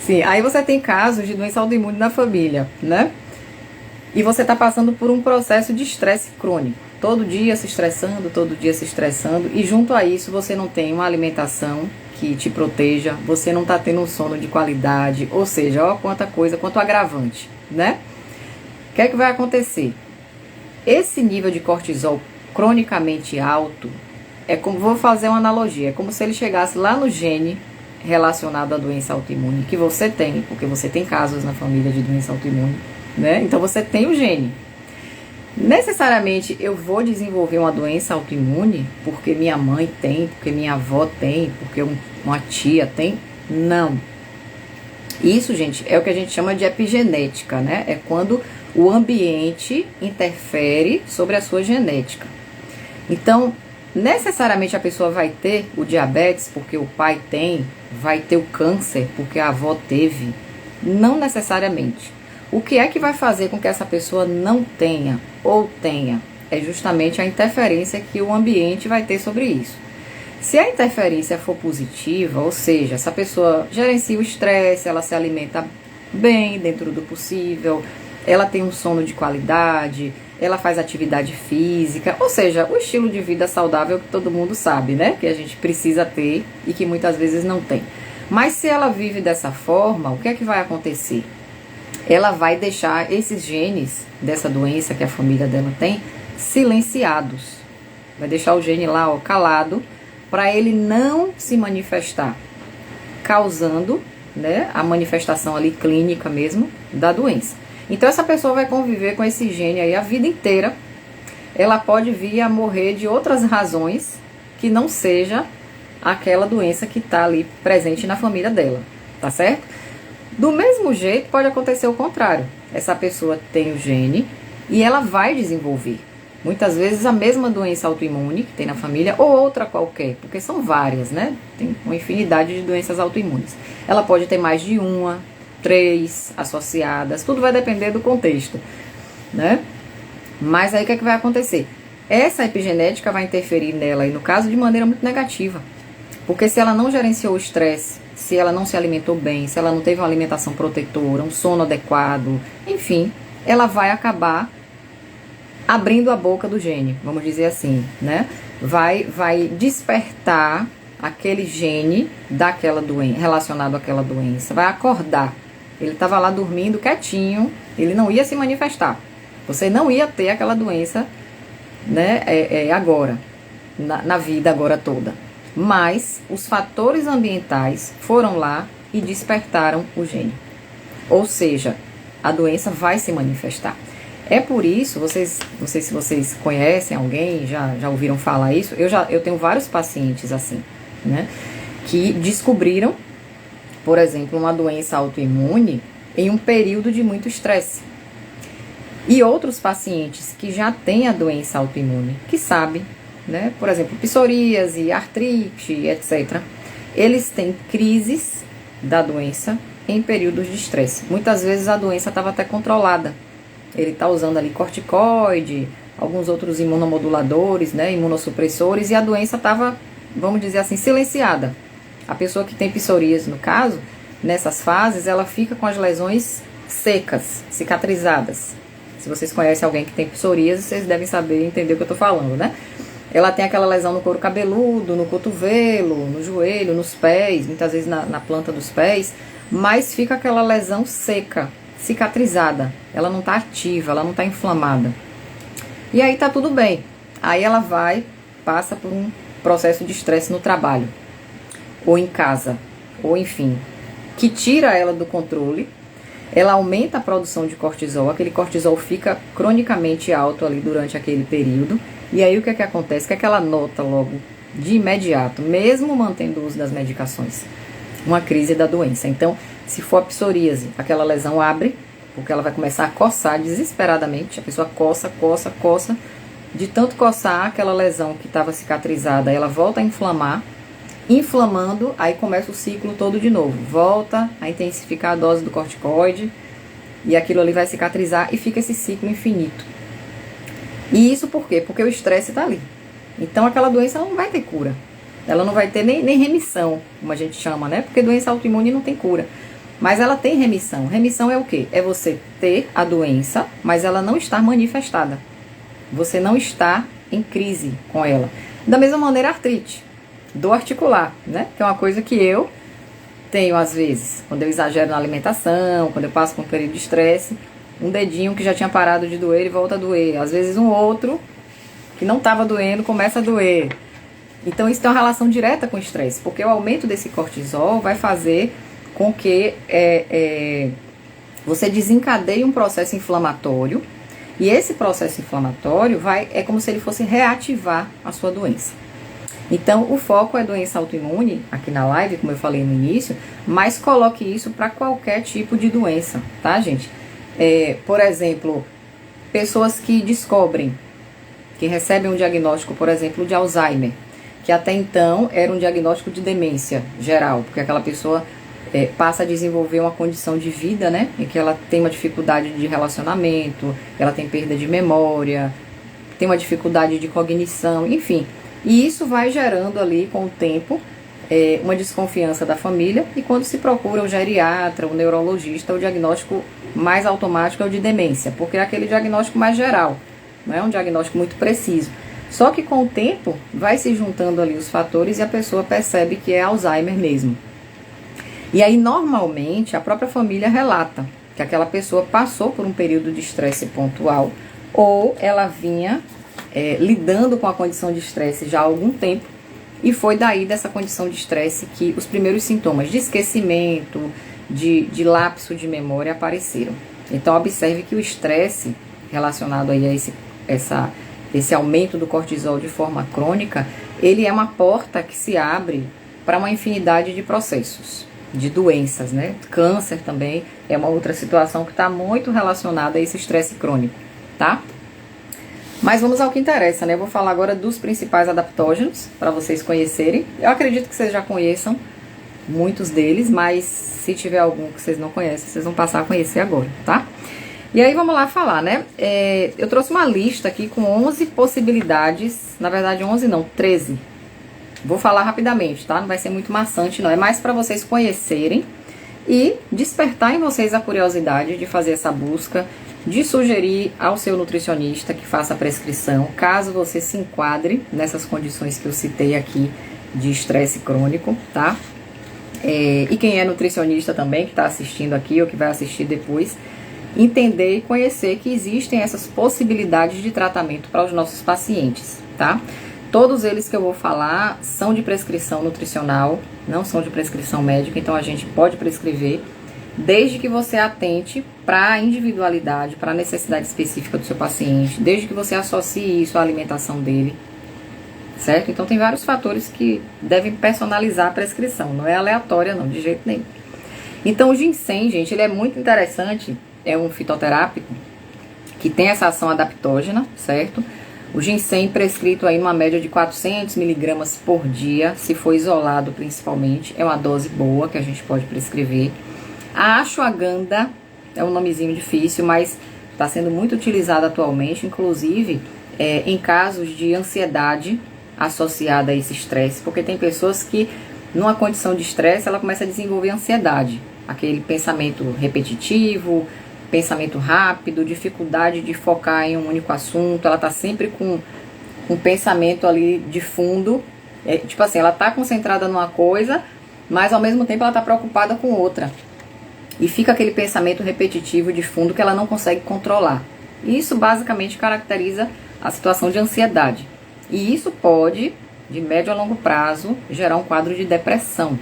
S1: Sim, aí você tem casos de doença autoimune na família, né? E você tá passando por um processo de estresse crônico. Todo dia se estressando, e junto a isso você não tem uma alimentação que te proteja, você não tá tendo um sono de qualidade, ou seja, ó quanta coisa, quanto agravante, né? O que é que vai acontecer? Esse nível de cortisol cronicamente alto, vou fazer uma analogia, é como se ele chegasse lá no gene relacionado à doença autoimune que você tem, porque você tem casos na família de doença autoimune, né? Então você tem o gene. Necessariamente eu vou desenvolver uma doença autoimune porque minha mãe tem, porque minha avó tem, porque uma tia tem? Não. Isso, gente, é o que a gente chama de epigenética, né? É quando o ambiente interfere sobre a sua genética. Então, necessariamente a pessoa vai ter o diabetes porque o pai tem, vai ter o câncer porque a avó teve. Não necessariamente. O que é que vai fazer com que essa pessoa não tenha ou tenha? É justamente a interferência que o ambiente vai ter sobre isso. Se a interferência for positiva, ou seja, essa pessoa gerencia o estresse, ela se alimenta bem dentro do possível, ela tem um sono de qualidade, ela faz atividade física, ou seja, o estilo de vida saudável que todo mundo sabe, né? Que a gente precisa ter e que muitas vezes não tem. Mas se ela vive dessa forma, o que é que vai acontecer? Ela vai deixar esses genes dessa doença que a família dela tem silenciados. Vai deixar o gene lá, ó, calado, para ele não se manifestar, causando, né, a manifestação ali clínica mesmo da doença. Então essa pessoa vai conviver com esse gene aí a vida inteira. Ela pode vir a morrer de outras razões que não seja aquela doença que está ali presente na família dela, tá certo? Do mesmo jeito pode acontecer o contrário. Essa pessoa tem o gene e ela vai desenvolver muitas vezes a mesma doença autoimune que tem na família ou outra qualquer, porque são várias, né? Tem uma infinidade de doenças autoimunes. Ela pode ter mais de uma, 3 associadas, tudo vai depender do contexto, né? Mas aí o que é que vai acontecer? Essa epigenética vai interferir nela, e no caso de maneira muito negativa. Porque se ela não gerenciou o estresse, se ela não se alimentou bem, se ela não teve uma alimentação protetora, um sono adequado, enfim, ela vai acabar abrindo a boca do gene, vamos dizer assim, né? Vai despertar aquele gene daquela doença, relacionado àquela doença, vai acordar. Ele estava lá dormindo quietinho, ele não ia se manifestar. Você não ia ter aquela doença, né, agora, na vida agora toda. Mas os fatores ambientais foram lá e despertaram o gene. Ou seja, a doença vai se manifestar. É por isso, não sei se vocês conhecem alguém, já ouviram falar isso, eu tenho vários pacientes assim, né, que descobriram, por exemplo, uma doença autoimune em um período de muito estresse. E outros pacientes que já têm a doença autoimune, que sabem, né, por exemplo, psoríase, artrite, etc. Eles têm crises da doença em períodos de estresse. Muitas vezes a doença estava até controlada. Ele está usando ali corticoide, alguns outros imunomoduladores, né, imunossupressores, e a doença estava, vamos dizer assim, silenciada. A pessoa que tem psoríase, no caso, nessas fases, ela fica com as lesões secas, cicatrizadas. Se vocês conhecem alguém que tem psoríase, vocês devem saber, entender o que eu estou falando, né? Ela tem aquela lesão no couro cabeludo, no cotovelo, no joelho, nos pés, muitas vezes na planta dos pés, mas fica aquela lesão seca, cicatrizada. Ela não está ativa, ela não está inflamada. E aí tá tudo bem. Aí ela passa por um processo de estresse no trabalho, ou em casa, ou enfim, que tira ela do controle. Ela aumenta a produção de cortisol, aquele cortisol fica cronicamente alto ali durante aquele período. E aí o que é que acontece? O que é que ela nota logo de imediato, mesmo mantendo o uso das medicações? Uma crise da doença. Então, se for a psoríase, aquela lesão abre, porque ela vai começar a coçar desesperadamente. A pessoa coça, coça, coça. De tanto coçar, aquela lesão que estava cicatrizada, ela volta a inflamar. Inflamando, aí começa o ciclo todo de novo. Volta a intensificar a dose do corticoide e aquilo ali vai cicatrizar e fica esse ciclo infinito. E isso por quê? Porque o estresse está ali. Então aquela doença não vai ter cura. Ela não vai ter nem remissão, como a gente chama, né? Porque doença autoimune não tem cura. Mas ela tem remissão. Remissão é o quê? É você ter a doença, mas ela não estar manifestada. Você não está em crise com ela. Da mesma maneira, a artrite. Dor articular, né? Que é uma coisa que eu tenho às vezes, quando eu exagero na alimentação, quando eu passo por um período de estresse, um dedinho que já tinha parado de doer e volta a doer. Às vezes um outro que não estava doendo começa a doer. Então isso tem uma relação direta com o estresse, porque o aumento desse cortisol vai fazer com que você desencadeie um processo inflamatório, e esse processo inflamatório é como se ele fosse reativar a sua doença. Então, o foco é doença autoimune, aqui na live, como eu falei no início, mas coloque isso para qualquer tipo de doença, tá, gente? Por exemplo, pessoas que descobrem, que recebem um diagnóstico, por exemplo, de Alzheimer, que até então era um diagnóstico de demência geral, porque aquela pessoa passa a desenvolver uma condição de vida, né, em que ela tem uma dificuldade de relacionamento, ela tem perda de memória, tem uma dificuldade de cognição, enfim. E isso vai gerando ali, com o tempo, uma desconfiança da família, e quando se procura o geriatra, o neurologista, o diagnóstico mais automático é o de demência, porque é aquele diagnóstico mais geral, não é um diagnóstico muito preciso. Só que com o tempo vai se juntando ali os fatores e a pessoa percebe que é Alzheimer mesmo. E aí normalmente a própria família relata que aquela pessoa passou por um período de estresse pontual, ou ela vinha lidando com a condição de estresse já há algum tempo, e foi daí dessa condição de estresse que os primeiros sintomas de esquecimento, de lapso de memória apareceram. Então, observe que o estresse relacionado aí a esse aumento do cortisol de forma crônica, ele é uma porta que se abre para uma infinidade de processos, de doenças, né? Câncer também é uma outra situação que está muito relacionada a esse estresse crônico, tá? Mas vamos ao que interessa, né? Eu vou falar agora dos principais adaptógenos, para vocês conhecerem. Eu acredito que vocês já conheçam muitos deles, mas se tiver algum que vocês não conhecem, vocês vão passar a conhecer agora, tá? E aí vamos lá falar, né? Eu trouxe uma lista aqui com 11 possibilidades, na verdade 11 não, 13. Vou falar rapidamente, tá? Não vai ser muito maçante não, é mais para vocês conhecerem e despertar em vocês a curiosidade de fazer essa busca, de sugerir ao seu nutricionista que faça a prescrição, caso você se enquadre nessas condições que eu citei aqui de estresse crônico, tá? E quem é nutricionista também, que está assistindo aqui ou que vai assistir depois, entender e conhecer que existem essas possibilidades de tratamento para os nossos pacientes, tá? Todos eles que eu vou falar são de prescrição nutricional, não são de prescrição médica, então a gente pode prescrever, desde que você atente para a individualidade, para a necessidade específica do seu paciente, desde que você associe isso à alimentação dele, certo? Então tem vários fatores que devem personalizar a prescrição, não é aleatória não, de jeito nenhum. Então o ginseng, gente, ele é muito interessante, é um fitoterápico que tem essa ação adaptógena, certo? O ginseng prescrito aí numa média de 400 miligramas por dia, se for isolado principalmente, é uma dose boa que a gente pode prescrever. A ashwagandha é um nomezinho difícil, mas está sendo muito utilizado atualmente, inclusive em casos de ansiedade associada a esse estresse, porque tem pessoas que, numa condição de estresse, ela começa a desenvolver ansiedade, aquele pensamento repetitivo, pensamento rápido, dificuldade de focar em um único assunto, ela tá sempre com um pensamento ali de fundo, tipo assim, ela tá concentrada numa coisa, mas ao mesmo tempo ela tá preocupada com outra. E fica aquele pensamento repetitivo de fundo que ela não consegue controlar. E isso basicamente caracteriza a situação de ansiedade. E isso pode, de médio a longo prazo, gerar um quadro de depressão,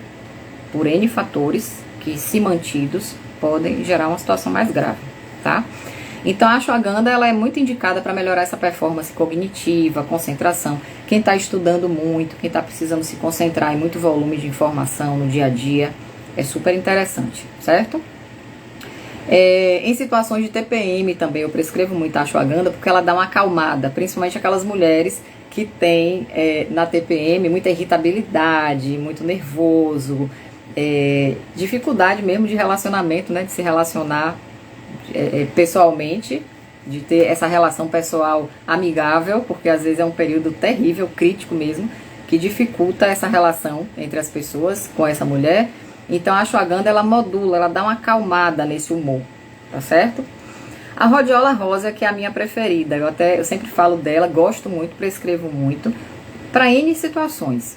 S1: por N fatores que, se mantidos, podem gerar uma situação mais grave, tá? Então a ashwagandha, ela é muito indicada para melhorar essa performance cognitiva, concentração. Quem está estudando muito, quem está precisando se concentrar em muito volume de informação no dia a dia, é super interessante, certo? Em situações de TPM também eu prescrevo muito a ashwagandha porque ela dá uma acalmada, principalmente aquelas mulheres que têm na TPM muita irritabilidade, muito nervoso, dificuldade mesmo de relacionamento, né, de se relacionar pessoalmente, de ter essa relação pessoal amigável, porque às vezes é um período terrível, crítico mesmo, que dificulta essa relação entre as pessoas com essa mulher. Então a ashwagandha, ela modula, ela dá uma acalmada nesse humor, tá certo? A rhodiola rosa, que é a minha preferida, eu sempre falo dela, gosto muito, prescrevo muito, para N situações,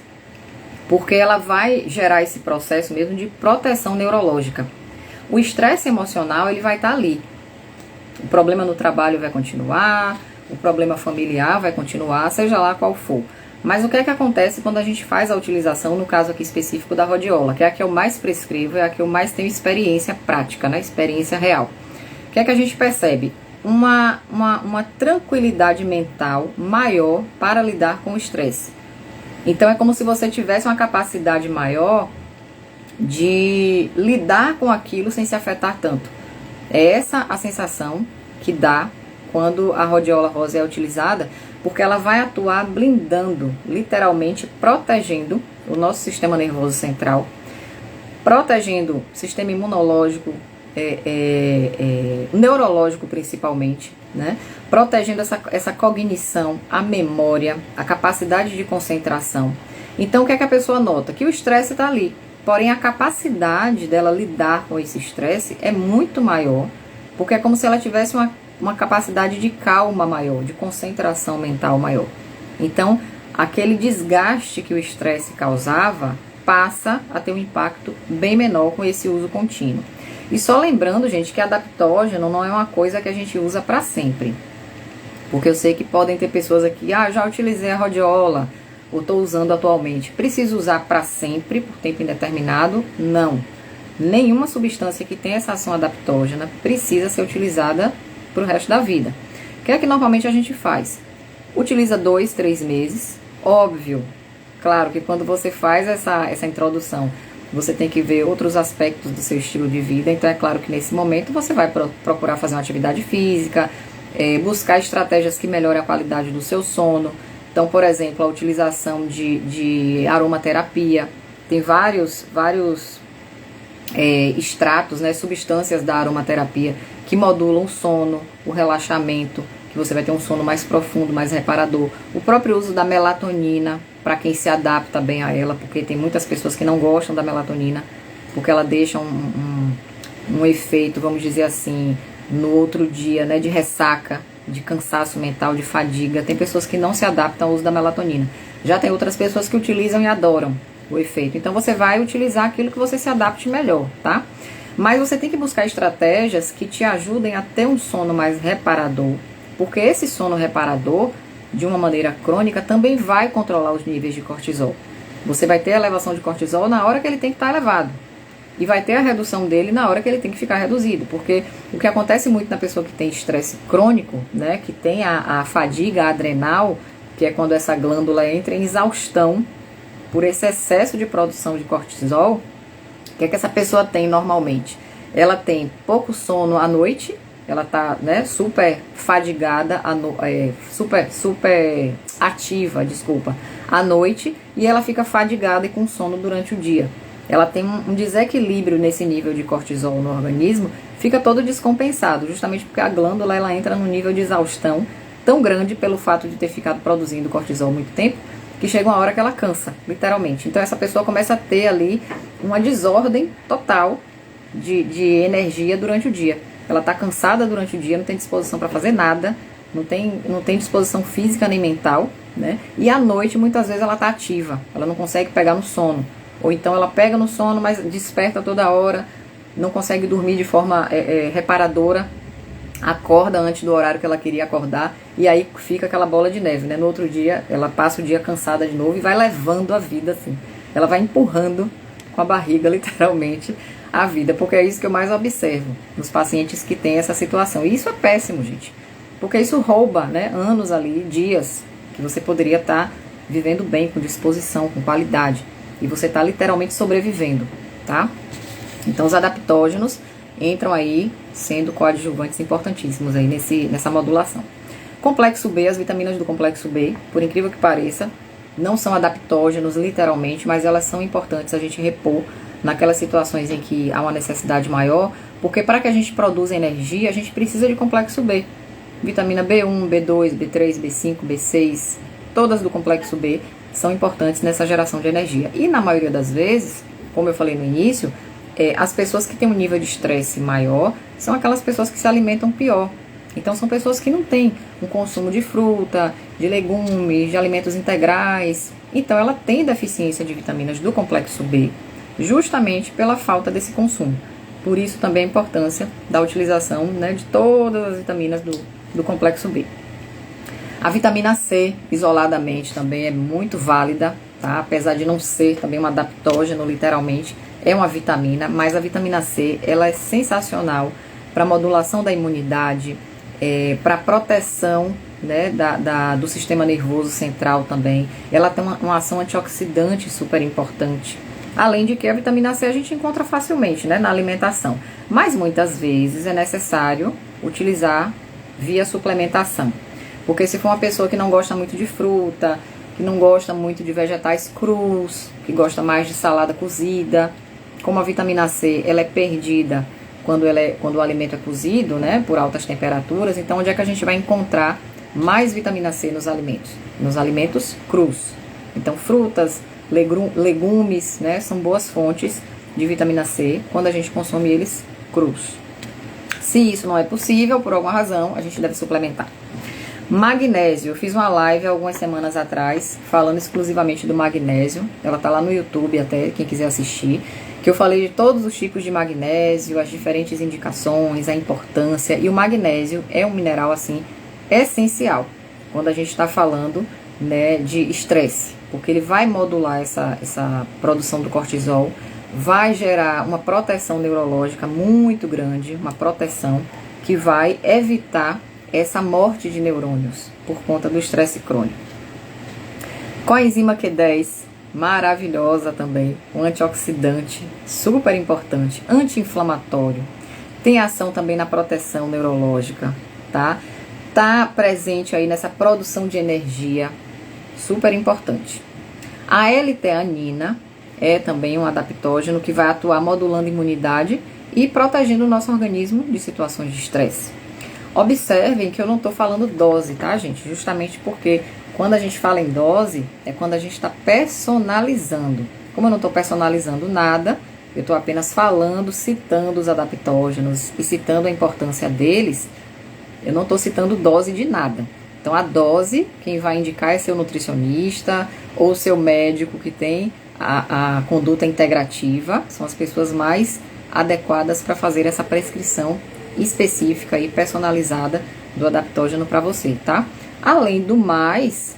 S1: porque ela vai gerar esse processo mesmo de proteção neurológica. O estresse emocional, ele vai estar ali. O problema no trabalho vai continuar, o problema familiar vai continuar, seja lá qual for. Mas o que é que acontece quando a gente faz a utilização, no caso aqui específico da rhodiola, que é a que eu mais prescrevo, é a que eu mais tenho experiência prática, né? Experiência real. O que é que a gente percebe? Uma tranquilidade mental maior para lidar com o estresse. Então é como se você tivesse uma capacidade maior de lidar com aquilo sem se afetar tanto. É essa a sensação que dá quando a rhodiola rosa é utilizada, porque ela vai atuar blindando, literalmente protegendo o nosso sistema nervoso central, protegendo o sistema imunológico, neurológico principalmente, né? Protegendo essa cognição, a memória, a capacidade de concentração. Então o que é que a pessoa nota? Que o estresse está ali, porém a capacidade dela lidar com esse estresse é muito maior, porque é como se ela tivesse uma capacidade de calma maior, de concentração mental maior. Então, aquele desgaste que o estresse causava passa a ter um impacto bem menor com esse uso contínuo. E só lembrando, gente, que adaptógeno não é uma coisa que a gente usa para sempre. Porque eu sei que podem ter pessoas aqui, já utilizei a rhodiola, ou estou usando atualmente. Preciso usar para sempre, por tempo indeterminado? Não. nenhuma substância que tem essa ação adaptógena precisa ser utilizada para o resto da vida. O que é que normalmente a gente faz? Utiliza 2, 3 meses, óbvio, claro que quando você faz essa introdução, você tem que ver outros aspectos do seu estilo de vida, então é claro que nesse momento você vai procurar fazer uma atividade física, buscar estratégias que melhorem a qualidade do seu sono. Então, por exemplo, a utilização de aromaterapia, tem vários extratos, né, substâncias da aromaterapia que modulam o sono, o relaxamento, que você vai ter um sono mais profundo, mais reparador. O próprio uso da melatonina, para quem se adapta bem a ela, porque tem muitas pessoas que não gostam da melatonina, porque ela deixa um efeito, vamos dizer assim, no outro dia, né, de ressaca, de cansaço mental, de fadiga. Tem pessoas que não se adaptam ao uso da melatonina. Já tem outras pessoas que utilizam e adoram o efeito. Então você vai utilizar aquilo que você se adapte melhor, tá? Mas você tem que buscar estratégias que te ajudem a ter um sono mais reparador, porque esse sono reparador, de uma maneira crônica, também vai controlar os níveis de cortisol. Você vai ter a elevação de cortisol na hora que ele tem que estar elevado. E vai ter a redução dele na hora que ele tem que ficar reduzido. Porque o que acontece muito na pessoa que tem estresse crônico, né, que tem a fadiga adrenal, que é quando essa glândula entra em exaustão por esse excesso de produção de cortisol, o que é que essa pessoa tem normalmente? Ela tem pouco sono à noite, ela tá, né, super fadigada, super ativa, à noite, e ela fica fadigada e com sono durante o dia. Ela tem um desequilíbrio nesse nível de cortisol no organismo, fica todo descompensado, justamente porque a glândula ela entra num nível de exaustão tão grande pelo fato de ter ficado produzindo cortisol há muito tempo, que chega uma hora que ela cansa, literalmente. Então essa pessoa começa a ter ali uma desordem total de energia durante o dia. Ela está cansada durante o dia, não tem disposição para fazer nada, não tem disposição física nem mental, né? E à noite, muitas vezes, ela está ativa, ela não consegue pegar no sono. Ou então ela pega no sono, mas desperta toda hora, não consegue dormir de forma reparadora, acorda antes do horário que ela queria acordar, e aí fica aquela bola de neve, né? No outro dia, ela passa o dia cansada de novo e vai levando a vida assim. Ela vai empurrando com a barriga, literalmente, a vida, porque é isso que eu mais observo nos pacientes que têm essa situação. E isso é péssimo, gente, porque isso rouba, né, anos ali, dias, que você poderia estar vivendo bem, com disposição, com qualidade. E você está literalmente sobrevivendo, tá? Então os adaptógenos entram aí sendo coadjuvantes importantíssimos aí nessa modulação. Complexo B, as vitaminas do complexo B, por incrível que pareça, não são adaptógenos literalmente, mas elas são importantes a gente repor naquelas situações em que há uma necessidade maior, porque para que a gente produza energia, a gente precisa de complexo B. Vitamina B1, B2, B3, B5, B6, todas do complexo B são importantes nessa geração de energia. E na maioria das vezes, como eu falei no início, as pessoas que têm um nível de estresse maior são aquelas pessoas que se alimentam pior. Então são pessoas que não têm um consumo de fruta, de legumes, de alimentos integrais. Então ela tem deficiência de vitaminas do complexo B, justamente pela falta desse consumo. Por isso também a importância da utilização, né, de todas as vitaminas do complexo B. A vitamina C, isoladamente, também é muito válida, tá? Apesar de não ser também um adaptógeno, literalmente, é uma vitamina, mas a vitamina C, ela é sensacional para modulação da imunidade, para proteção, né, do sistema nervoso central também. Ela tem uma ação antioxidante super importante. Além de que a vitamina C a gente encontra facilmente, né, na alimentação. Mas muitas vezes é necessário utilizar via suplementação. Porque se for uma pessoa que não gosta muito de fruta, que não gosta muito de vegetais crus, que gosta mais de salada cozida, como a vitamina C ela é perdida quando o alimento é cozido, né, por altas temperaturas, então onde é que a gente vai encontrar mais vitamina C nos alimentos? Nos alimentos crus. Então frutas, legumes, né, são boas fontes de vitamina C quando a gente consome eles crus. Se isso não é possível, por alguma razão, a gente deve suplementar. Magnésio, eu fiz uma live algumas semanas atrás, falando exclusivamente do magnésio, ela tá lá no YouTube até, quem quiser assistir, que eu falei de todos os tipos de magnésio, as diferentes indicações, a importância, e o magnésio é um mineral, assim, essencial, quando a gente está falando, né, de estresse, porque ele vai modular essa produção do cortisol, vai gerar uma proteção neurológica muito grande, uma proteção que vai evitar essa morte de neurônios por conta do estresse crônico. Coenzima Q10, maravilhosa também, um antioxidante super importante, anti-inflamatório, tem ação também na proteção neurológica, tá? Tá presente aí nessa produção de energia, super importante. A L-teanina é também um adaptógeno que vai atuar modulando a imunidade e protegendo o nosso organismo de situações de estresse. Observem que eu não estou falando dose, tá, gente? Justamente porque quando a gente fala em dose, é quando a gente está personalizando. Como eu não estou personalizando nada, eu estou apenas falando, citando os adaptógenos e citando a importância deles, eu não estou citando dose de nada. Então, a dose, quem vai indicar é seu nutricionista ou seu médico que tem a conduta integrativa. São as pessoas mais adequadas para fazer essa prescrição específica e personalizada do adaptógeno para você, tá? Além do mais,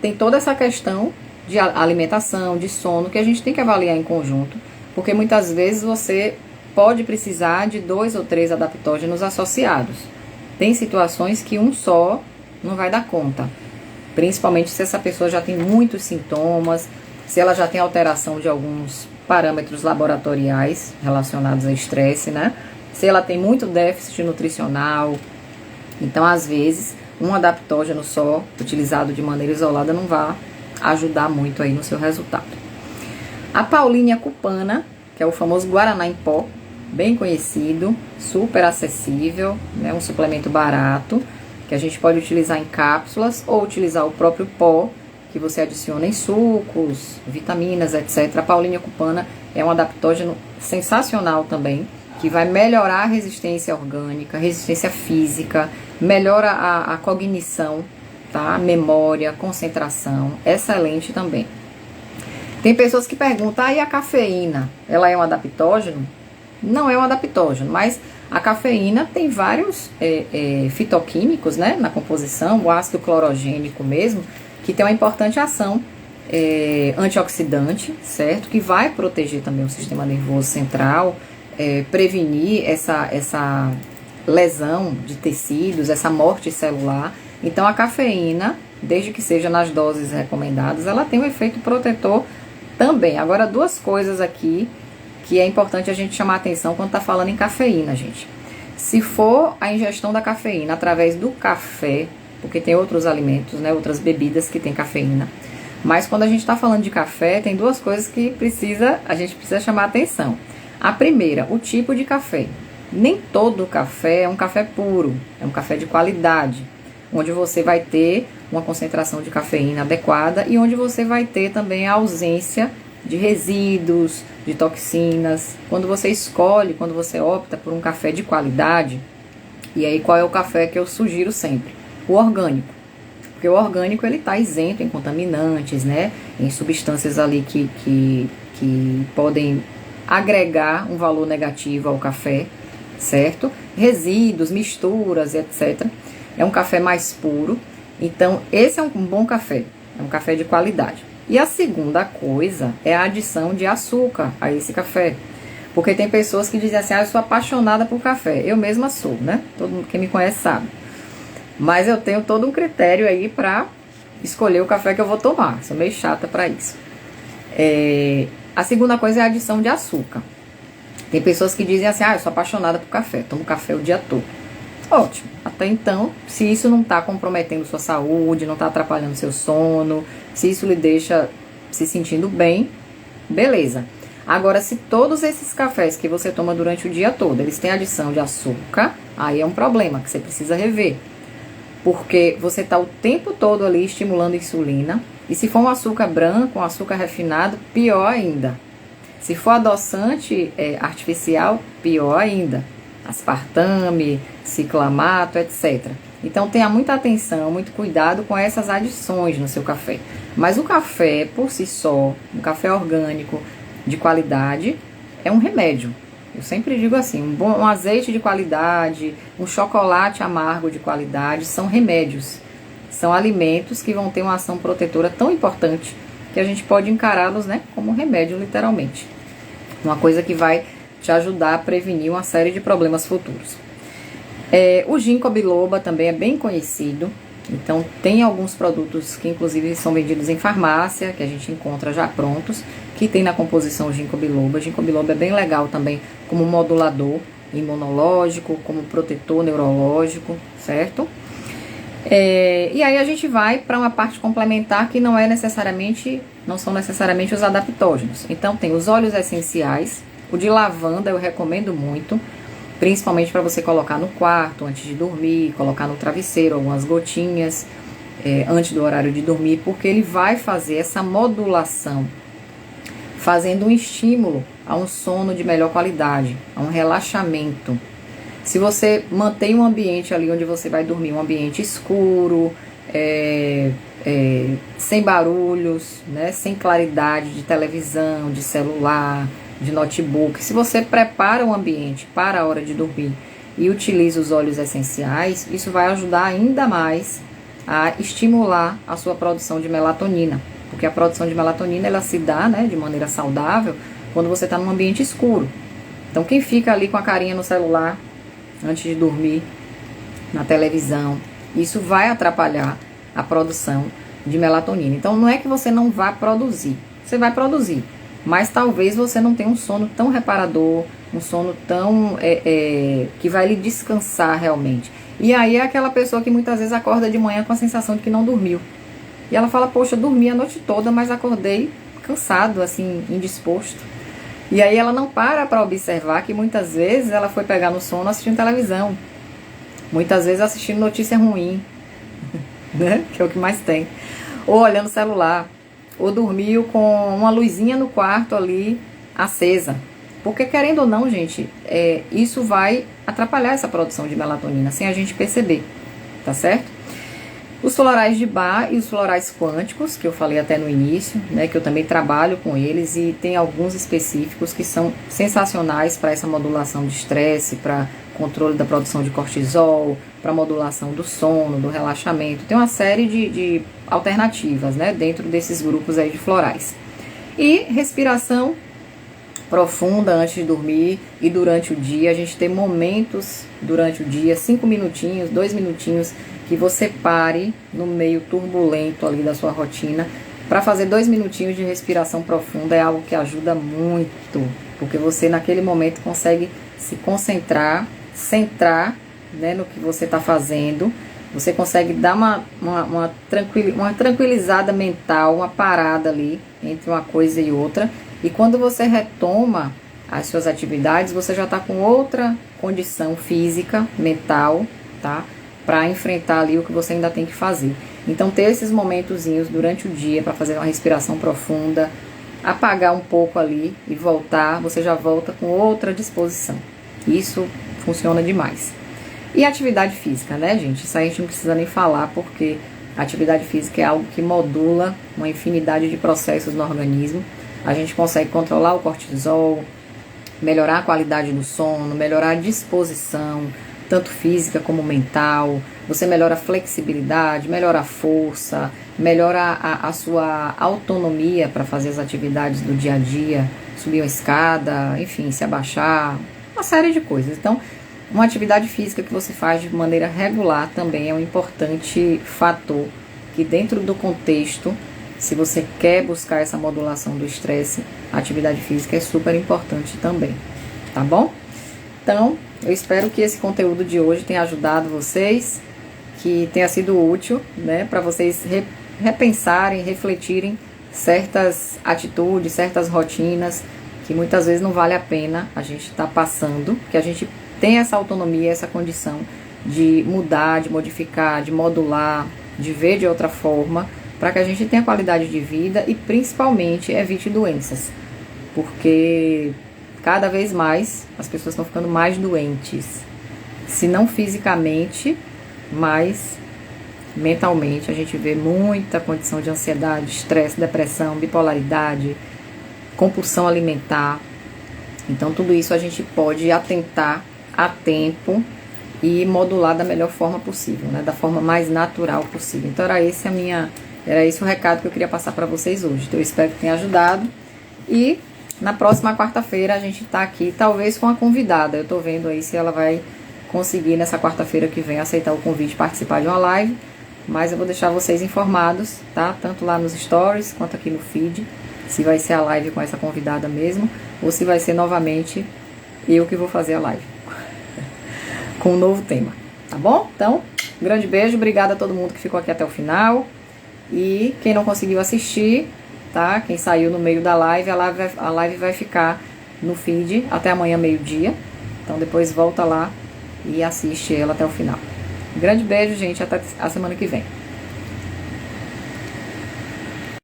S1: tem toda essa questão de alimentação, de sono, que a gente tem que avaliar em conjunto, porque muitas vezes você pode precisar de 2 ou 3 adaptógenos associados. Tem situações que um só não vai dar conta, principalmente se essa pessoa já tem muitos sintomas, se ela já tem alteração de alguns parâmetros laboratoriais relacionados ao estresse, né? Se ela tem muito déficit nutricional. Então, às vezes, um adaptógeno só, utilizado de maneira isolada, não vai ajudar muito aí no seu resultado. A Paulínia cupana, que é o famoso Guaraná em pó, bem conhecido, super acessível, né? Um suplemento barato, que a gente pode utilizar em cápsulas ou utilizar o próprio pó, que você adiciona em sucos, vitaminas, etc. A Paulínia cupana é um adaptógeno sensacional também, que vai melhorar a resistência orgânica, resistência física, melhora a cognição, tá? Memória, concentração, excelente também. Tem pessoas que perguntam, e a cafeína, ela é um adaptógeno? Não é um adaptógeno, mas a cafeína tem vários fitoquímicos, né, na composição, o ácido clorogênico mesmo, que tem uma importante ação antioxidante, certo? Que vai proteger também o sistema nervoso central, prevenir essa lesão de tecidos, essa morte celular. Então a cafeína, desde que seja nas doses recomendadas, ela tem um efeito protetor também. Agora, 2 coisas aqui que é importante a gente chamar a atenção quando tá falando em cafeína, gente. Se for a ingestão da cafeína através do café, porque tem outros alimentos, né, outras bebidas que tem cafeína, mas quando a gente tá falando de café, tem 2 coisas que a gente precisa chamar a atenção. A primeira, o tipo de café. Nem todo café é um café puro, é um café de qualidade, onde você vai ter uma concentração de cafeína adequada e onde você vai ter também a ausência de resíduos, de toxinas. Quando você opta por um café de qualidade, e aí qual é o café que eu sugiro sempre? O orgânico. Porque o orgânico, ele está isento em contaminantes, né? Em substâncias ali que podem agregar um valor negativo ao café, certo? Resíduos, misturas, etc. É um café mais puro. Então, esse é um bom café. É um café de qualidade. E a segunda coisa é a adição de açúcar a esse café. Porque tem pessoas que dizem assim, eu sou apaixonada por café. Eu mesma sou, né? Todo mundo que me conhece sabe. Mas eu tenho todo um critério aí pra escolher o café que eu vou tomar. Sou meio chata pra isso. A segunda coisa é a adição de açúcar. Tem pessoas que dizem assim, eu sou apaixonada por café. Tomo café o dia todo. Ótimo. Até então, se isso não está comprometendo sua saúde, não está atrapalhando seu sono, se isso lhe deixa se sentindo bem, beleza. Agora, se todos esses cafés que você toma durante o dia todo, eles têm adição de açúcar, aí é um problema que você precisa rever. Porque você está o tempo todo ali estimulando a insulina, e se for um açúcar branco, um açúcar refinado, pior ainda. Se for adoçante artificial, pior ainda. Aspartame, ciclamato, etc. Então tenha muita atenção, muito cuidado com essas adições no seu café. Mas o café por si só, um café orgânico de qualidade, é um remédio. Eu sempre digo assim, um azeite de qualidade, um chocolate amargo de qualidade, são remédios. São alimentos que vão ter uma ação protetora tão importante que a gente pode encará-los, né, como um remédio, literalmente. Uma coisa que vai te ajudar a prevenir uma série de problemas futuros. O ginkgo biloba também é bem conhecido. Então tem alguns produtos que inclusive são vendidos em farmácia, que a gente encontra já prontos, que tem na composição o ginkgo biloba. O ginkgo biloba é bem legal também como modulador imunológico, como protetor neurológico, certo? E aí a gente vai para uma parte complementar que não são necessariamente os adaptógenos. Então tem os óleos essenciais, o de lavanda eu recomendo muito, principalmente para você colocar no quarto antes de dormir, colocar no travesseiro algumas gotinhas antes do horário de dormir, porque ele vai fazer essa modulação, fazendo um estímulo a um sono de melhor qualidade, a um relaxamento. Se você mantém um ambiente ali onde você vai dormir, um ambiente escuro, sem barulhos, né, sem claridade de televisão, de celular, de notebook, se você prepara o ambiente para a hora de dormir e utiliza os óleos essenciais, isso vai ajudar ainda mais a estimular a sua produção de melatonina, porque a produção de melatonina ela se dá, né, de maneira saudável quando você está num ambiente escuro. Então quem fica ali com a carinha no celular antes de dormir, na televisão, isso vai atrapalhar a produção de melatonina. Então não é que você não vá produzir, você vai produzir, mas talvez você não tenha um sono tão reparador, um sono tão que vai lhe descansar realmente. E aí é aquela pessoa que muitas vezes acorda de manhã com a sensação de que não dormiu. E ela fala, poxa, eu dormi a noite toda, mas acordei cansado, assim, indisposto. E aí ela não para observar que muitas vezes ela foi pegar no sono assistindo televisão. Muitas vezes assistindo notícia ruim, né? Que é o que mais tem. Ou olhando o celular. Ou dormiu com uma luzinha no quarto ali acesa. Porque querendo ou não, gente, isso vai atrapalhar essa produção de melatonina sem a gente perceber, tá certo? Os florais de Bach e os florais quânticos, que eu falei até no início, né, que eu também trabalho com eles e tem alguns específicos que são sensacionais para essa modulação de estresse, para controle da produção de cortisol, para modulação do sono, do relaxamento. Tem uma série de alternativas, né, dentro desses grupos aí de florais. E respiração profunda antes de dormir e durante o dia. A gente tem momentos durante o dia, 5 minutinhos, 2 minutinhos, que você pare no meio turbulento ali da sua rotina para fazer 2 minutinhos de respiração profunda. É algo que ajuda muito, porque você naquele momento consegue se concentrar, centrar, né, no que você está fazendo. Você consegue dar uma tranquilizada mental, uma parada ali entre uma coisa e outra. E quando você retoma as suas atividades, você já está com outra condição física, mental, tá? Para enfrentar ali o que você ainda tem que fazer. Então ter esses momentozinhos durante o dia para fazer uma respiração profunda, apagar um pouco ali e voltar, você já volta com outra disposição. Isso funciona demais. E atividade física, né, gente? Isso aí a gente não precisa nem falar, porque a atividade física é algo que modula uma infinidade de processos no organismo. A gente consegue controlar o cortisol, melhorar a qualidade do sono, melhorar a disposição, tanto física como mental. Você melhora a flexibilidade, melhora a força, melhora a sua autonomia para fazer as atividades do dia a dia, subir uma escada, enfim, se abaixar, uma série de coisas. Então, uma atividade física que você faz de maneira regular também é um importante fator que dentro do contexto, se você quer buscar essa modulação do estresse, a atividade física é super importante também, tá bom? Então, eu espero que esse conteúdo de hoje tenha ajudado vocês, que tenha sido útil, né, para vocês repensarem, refletirem certas atitudes, certas rotinas que muitas vezes não vale a pena a gente estar passando, que a gente tem essa autonomia, essa condição de mudar, de modificar, de modular, de ver de outra forma, para que a gente tenha qualidade de vida e principalmente evite doenças, porque cada vez mais as pessoas estão ficando mais doentes, se não fisicamente, mas mentalmente. A gente vê muita condição de ansiedade, estresse, depressão, bipolaridade, compulsão alimentar. Então tudo isso a gente pode atentar a tempo e modular da melhor forma possível, né? Da forma mais natural possível. Então era esse o recado que eu queria passar para vocês hoje. Então eu espero que tenha ajudado e na próxima quarta-feira a gente tá aqui, talvez com a convidada. Eu tô vendo aí se ela vai conseguir nessa quarta-feira que vem aceitar o convite e participar de uma live. Mas eu vou deixar vocês informados, tá? Tanto lá nos stories quanto aqui no feed. Se vai ser a live com essa convidada mesmo, ou se vai ser novamente eu que vou fazer a live. Com um novo tema, tá bom? Então, um grande beijo, obrigada a todo mundo que ficou aqui até o final. E quem não conseguiu assistir, tá? Quem saiu no meio da live, a live vai ficar no feed até amanhã meio-dia. Então depois volta lá e assiste ela até o final. Um grande beijo, gente, até a semana que vem.